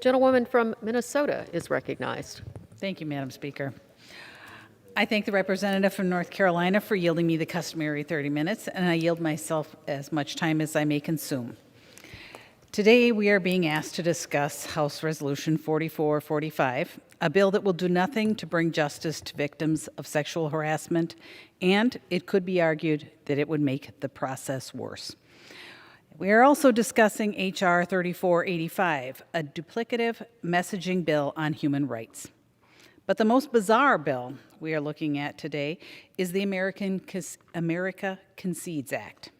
Gentlewoman from Minnesota is recognized. Thank you, Madam Speaker. I thank the representative from North Carolina for yielding me the customary 30 minutes, and I yield myself as much time as I may consume. Today, we are being asked to discuss House Resolution 4445, a bill that will do nothing to bring justice to victims of sexual harassment, and it could be argued that it would make the process worse. We are also discussing H.R. 3485, a duplicative messaging bill on human rights. But the most bizarre bill we are looking at today is the America Concedes Act.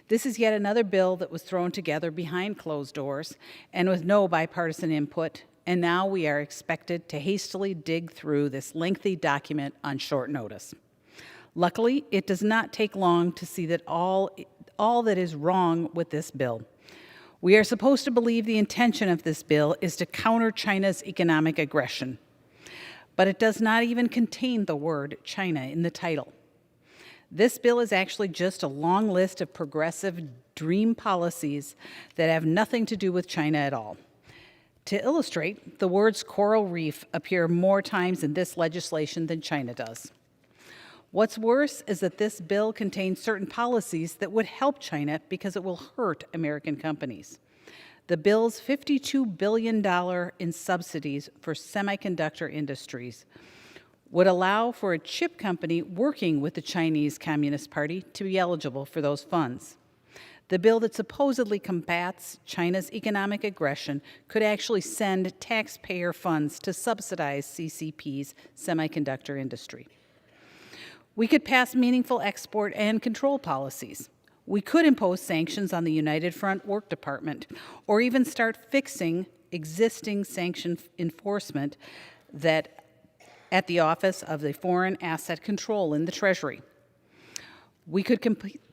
This is yet another bill that was thrown together behind closed doors and with no bipartisan input, and now we are expected to hastily dig through this lengthy document on short notice. Luckily, it does not take long to see that all that is wrong with this bill. We are supposed to believe the intention of this bill is to counter China's economic aggression, but it does not even contain the word China in the title. This bill is actually just a long list of progressive dream policies that have nothing to do with China at all. To illustrate, the words coral reef appear more times in this legislation than China does. What's worse is that this bill contains certain policies that would help China because it will hurt American companies. The bill's $52 billion in subsidies for semiconductor industries would allow for a chip company working with the Chinese Communist Party to be eligible for those funds. The bill that supposedly combats China's economic aggression could actually send taxpayer funds to subsidize CCP's semiconductor industry. We could pass meaningful export and control policies. We could impose sanctions on the United Front Work Department, or even start fixing existing sanction enforcement that at the Office of the Foreign Asset Control in the Treasury. We could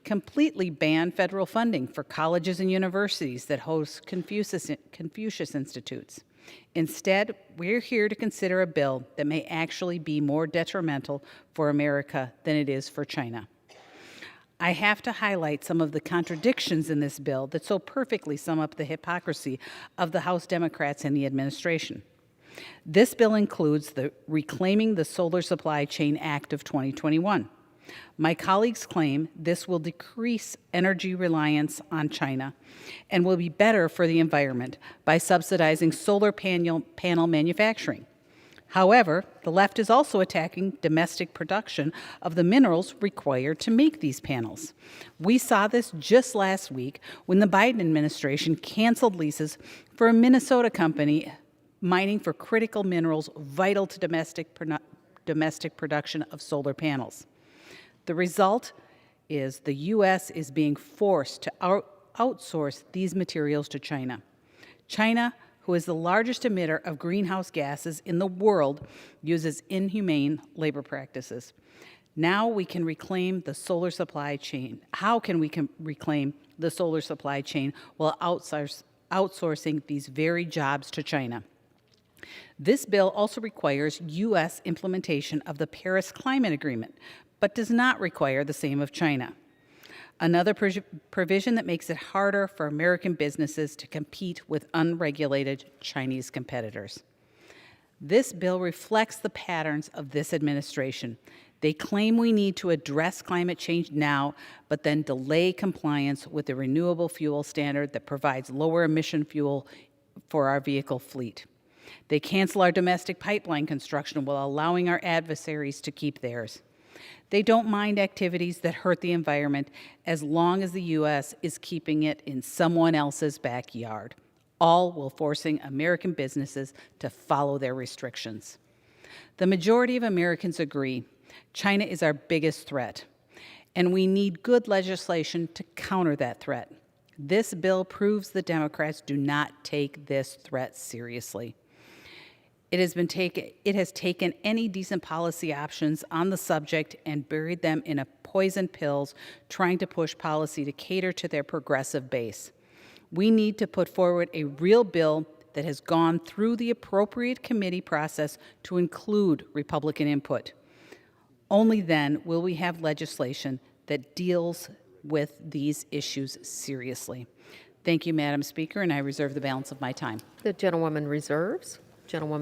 completely ban federal funding for colleges and universities that host Confucius Institutes. Instead, we're here to consider a bill that may actually be more detrimental for America than it is for China. I have to highlight some of the contradictions in this bill that so perfectly sum up the hypocrisy of the House Democrats and the administration. This bill includes the Reclaiming the Solar Supply Chain Act of 2021. My colleagues claim this will decrease energy reliance on China and will be better for the environment by subsidizing solar panel manufacturing. However, the left is also attacking domestic production of the minerals required to make these panels. We saw this just last week when the Biden administration canceled leases for a Minnesota company mining for critical minerals vital to domestic production of solar panels. The result is the U.S. is being forced to outsource these materials to China. China, who is the largest emitter of greenhouse gases in the world, uses inhumane labor practices. Now we can reclaim the solar supply chain. How can we reclaim the solar supply chain while outsourcing these very jobs to China? This bill also requires U.S. implementation of the Paris Climate Agreement, but does not require the same of China. Another provision that makes it harder for American businesses to compete with unregulated Chinese competitors. This bill reflects the patterns of this administration. They claim we need to address climate change now, but then delay compliance with the renewable fuel standard that provides lower emission fuel for our vehicle fleet. They cancel our domestic pipeline construction while allowing our adversaries to keep theirs. They don't mind activities that hurt the environment as long as the U.S. is keeping it in someone else's backyard, all while forcing American businesses to follow their restrictions. The majority of Americans agree China is our biggest threat, and we need good legislation to counter that threat. This bill proves the Democrats do not take this threat seriously. It has taken any decent policy options on the subject and buried them in poison pills, trying to push policy to cater to their progressive base. We need to put forward a real bill that has gone through the appropriate committee process to include Republican input. Only then will we have legislation that deals with these issues seriously. Thank you, Madam Speaker, and I reserve the balance of my time. The gentlewoman reserves. Gentlewoman